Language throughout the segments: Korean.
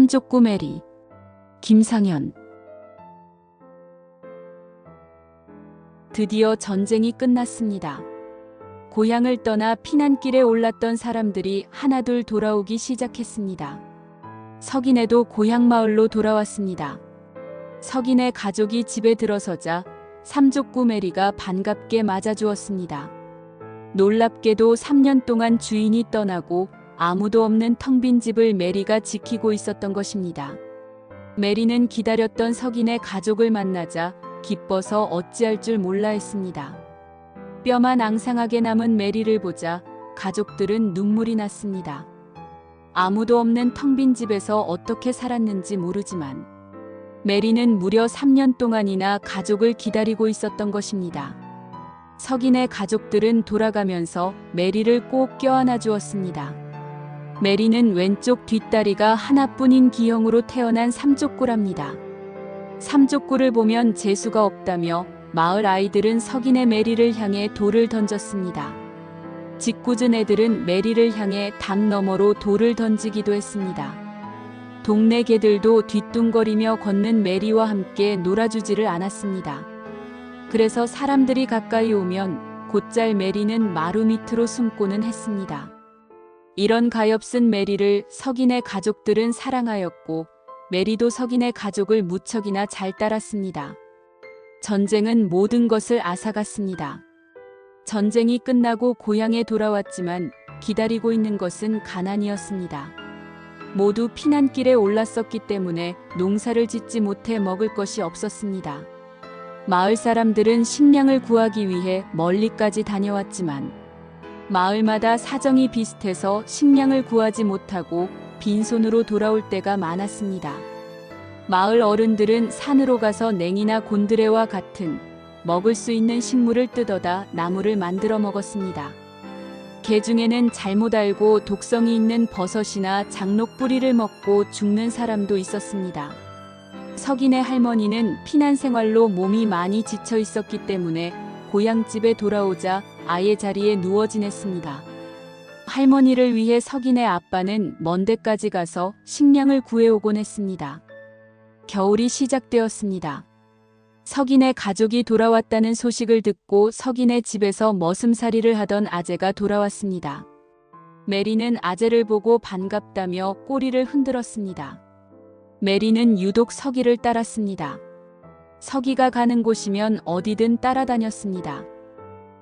삼족구 메리. 김상현. 드디어 전쟁이 끝났습니다. 고향을 떠나 피난길에 올랐던 사람들이 하나둘 돌아오기 시작했습니다. 석인애도 고향 마을로 돌아왔습니다. 석인애 가족이 집에 들어서자 삼족구 메리가 반갑게 맞아주었습니다. 놀랍게도 3년 동안 주인이 떠나고 아무도 없는 텅 빈 집을 메리가 지키고 있었던 것입니다. 메리는 기다렸던 석인의 가족을 만나자 기뻐서 어찌할 줄 몰라 했습니다. 뼈만 앙상하게 남은 메리를 보자 가족들은 눈물이 났습니다. 아무도 없는 텅 빈 집에서 어떻게 살았는지 모르지만 메리는 무려 3년 동안이나 가족을 기다리고 있었던 것입니다. 석인의 가족들은 돌아가면서 메리를 꼭 껴안아 주었습니다. 메리는 왼쪽 뒷다리가 하나뿐인 기형으로 태어난 삼족구랍니다. 삼족구를 보면 재수가 없다며 마을 아이들은 석인의 메리를 향해 돌을 던졌습니다. 짓궂은 애들은 메리를 향해 담 너머로 돌을 던지기도 했습니다. 동네 개들도 뒤뚱거리며 걷는 메리와 함께 놀아주지를 않았습니다. 그래서 사람들이 가까이 오면 곧잘 메리는 마루 밑으로 숨고는 했습니다. 이런 가엾은 메리를 석인의 가족들은 사랑하였고 메리도 석인의 가족을 무척이나 잘 따랐습니다. 전쟁은 모든 것을 앗아갔습니다. 전쟁이 끝나고 고향에 돌아왔지만 기다리고 있는 것은 가난이었습니다. 모두 피난길에 올랐었기 때문에 농사를 짓지 못해 먹을 것이 없었습니다. 마을 사람들은 식량을 구하기 위해 멀리까지 다녀왔지만 마을마다 사정이 비슷해서 식량을 구하지 못하고 빈손으로 돌아올 때가 많았습니다. 마을 어른들은 산으로 가서 냉이나 곤드레와 같은 먹을 수 있는 식물을 뜯어다 나물을 만들어 먹었습니다. 개 중에는 잘못 알고 독성이 있는 버섯이나 장록 뿌리를 먹고 죽는 사람도 있었습니다. 석인의 할머니는 피난 생활로 몸이 많이 지쳐 있었기 때문에 고향집에 돌아오자 아예 자리에 누워 지냈습니다. 할머니를 위해 석인의 아빠는 먼 데까지 가서 식량을 구해오곤 했습니다. 겨울이 시작되었습니다. 석인의 가족이 돌아왔다는 소식을 듣고 석인의 집에서 머슴살이를 하던 아재가 돌아왔습니다. 메리는 아재를 보고 반갑다며 꼬리를 흔들었습니다. 메리는 유독 석이를 따랐습니다. 석이가 가는 곳이면 어디든 따라다녔습니다.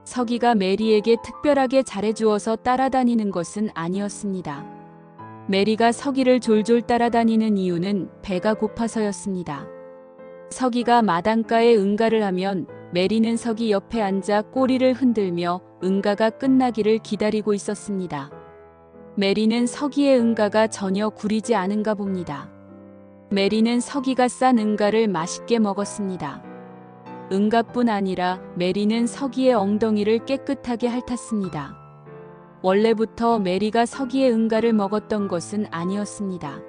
석이가 메리에게 특별하게 잘해주어서 따라다니는 것은 아니었습니다. 메리가 석이를 졸졸 따라다니는 이유는 배가 고파서였습니다. 석이가 마당가에 응가를 하면 메리는 석이 옆에 앉아 꼬리를 흔들며 응가가 끝나기를 기다리고 있었습니다. 메리는 석이의 응가가 전혀 구리지 않은가 봅니다. 메리는 석이가 싼 응가를 맛있게 먹었습니다. 응가뿐 아니라 메리는 석이의 엉덩이를 깨끗하게 핥았습니다. 원래부터 메리가 석이의 응가를 먹었던 것은 아니었습니다.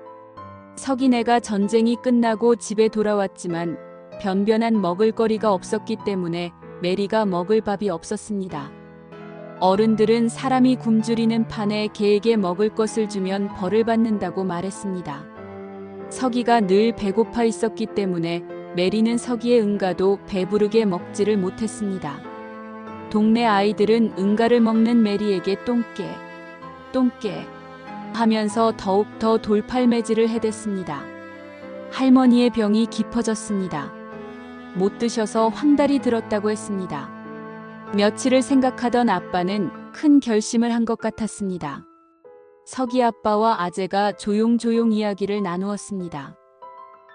석인애가 전쟁이 끝나고 집에 돌아왔지만 변변한 먹을거리가 없었기 때문에 메리가 먹을 밥이 없었습니다. 어른들은 사람이 굶주리는 판에 개에게 먹을 것을 주면 벌을 받는다고 말했습니다. 석이가 늘 배고파 있었기 때문에 메리는 석이의 응가도 배부르게 먹지를 못했습니다. 동네 아이들은 응가를 먹는 메리에게 똥개, 똥개 하면서 더욱더 돌팔매질을 해댔습니다. 할머니의 병이 깊어졌습니다. 못 드셔서 황달이 들었다고 했습니다. 며칠을 생각하던 아빠는 큰 결심을 한 것 같았습니다. 석이 아빠와 아재가 조용조용 이야기를 나누었습니다.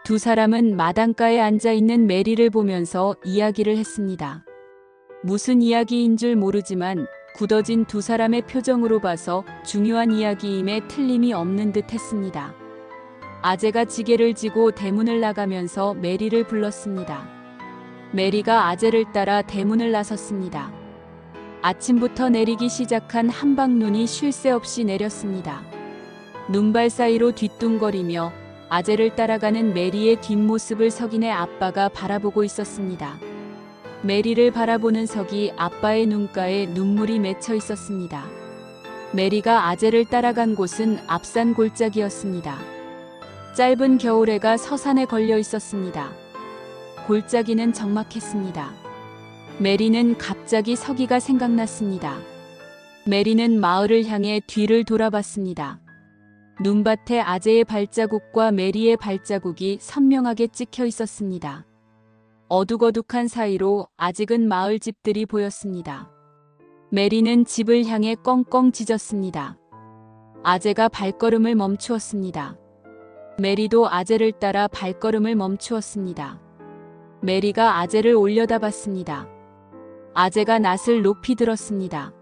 두 사람은 마당가에 앉아있는 메리를 보면서 이야기를 했습니다. 무슨 이야기인 줄 모르지만 굳어진 두 사람의 표정으로 봐서 중요한 이야기임에 틀림이 없는 듯 했습니다. 아재가 지게를 지고 대문을 나가면서 메리를 불렀습니다. 메리가 아재를 따라 대문을 나섰습니다. 아침부터 내리기 시작한 한방눈이 쉴 새 없이 내렸습니다. 눈발 사이로 뒤뚱거리며 아재를 따라가는 메리의 뒷모습을 석인의 아빠가 바라보고 있었습니다. 메리를 바라보는 석이 아빠의 눈가에 눈물이 맺혀 있었습니다. 메리가 아재를 따라간 곳은 앞산 골짜기였습니다. 짧은 겨울해가 서산에 걸려 있었습니다. 골짜기는 적막했습니다. 메리는 갑자기 서기가 생각났습니다. 메리는 마을을 향해 뒤를 돌아봤습니다. 눈밭에 아재의 발자국과 메리의 발자국이 선명하게 찍혀 있었습니다. 어둑어둑한 사이로 아직은 마을 집들이 보였습니다. 메리는 집을 향해 껑껑 짖었습니다. 아재가 발걸음을 멈추었습니다. 메리도 아재를 따라 발걸음을 멈추었습니다. 메리가 아재를 올려다봤습니다. 아재가 낫을 높이 들었습니다.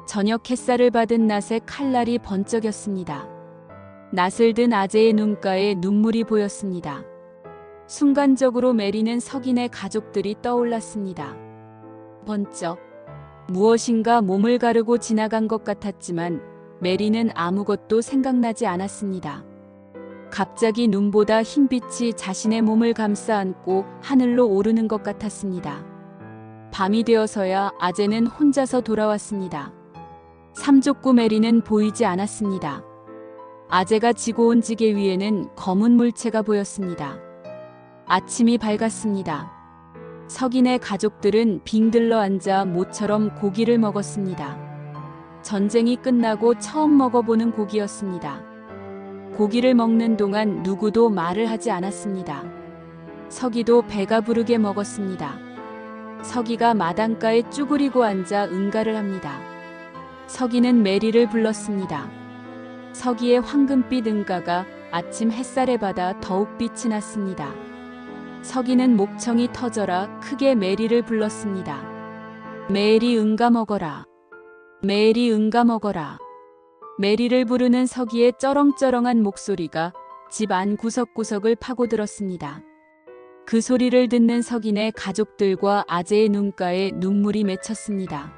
저녁 햇살을 받은 낫에 칼날이 번쩍였습니다. 낫을 든 아재의 눈가에 눈물이 보였습니다. 순간적으로 메리는 석인의 가족들이 떠올랐습니다. 번쩍 무엇인가 몸을 가르고 지나간 것 같았지만 메리는 아무것도 생각나지 않았습니다. 갑자기 눈보다 흰빛이 자신의 몸을 감싸 안고 하늘로 오르는 것 같았습니다. 밤이 되어서야 아재는 혼자서 돌아왔습니다. 삼족구 메리는 보이지 않았습니다. 아재가 지고 온 지게 위에는 검은 물체가 보였습니다. 아침이 밝았습니다. 석인의 가족들은 빙들러 앉아 모처럼 고기를 먹었습니다. 전쟁이 끝나고 처음 먹어보는 고기였습니다. 고기를 먹는 동안 누구도 말을 하지 않았습니다. 서기도 배가 부르게 먹었습니다. 서기가 마당가에 쭈그리고 앉아 응가를 합니다. 서기는 메리를 불렀습니다. 서기의 황금빛 응가가 아침 햇살에 받아 더욱 빛이 났습니다. 서기는 목청이 터져라 크게 메리를 불렀습니다. 메리 응가 먹어라. 메리 응가 먹어라. 메리를 부르는 서기의 쩌렁쩌렁한 목소리가 집 안 구석구석을 파고들었습니다. 그 소리를 듣는 석인의 가족들과 아재의 눈가에 눈물이 맺혔습니다.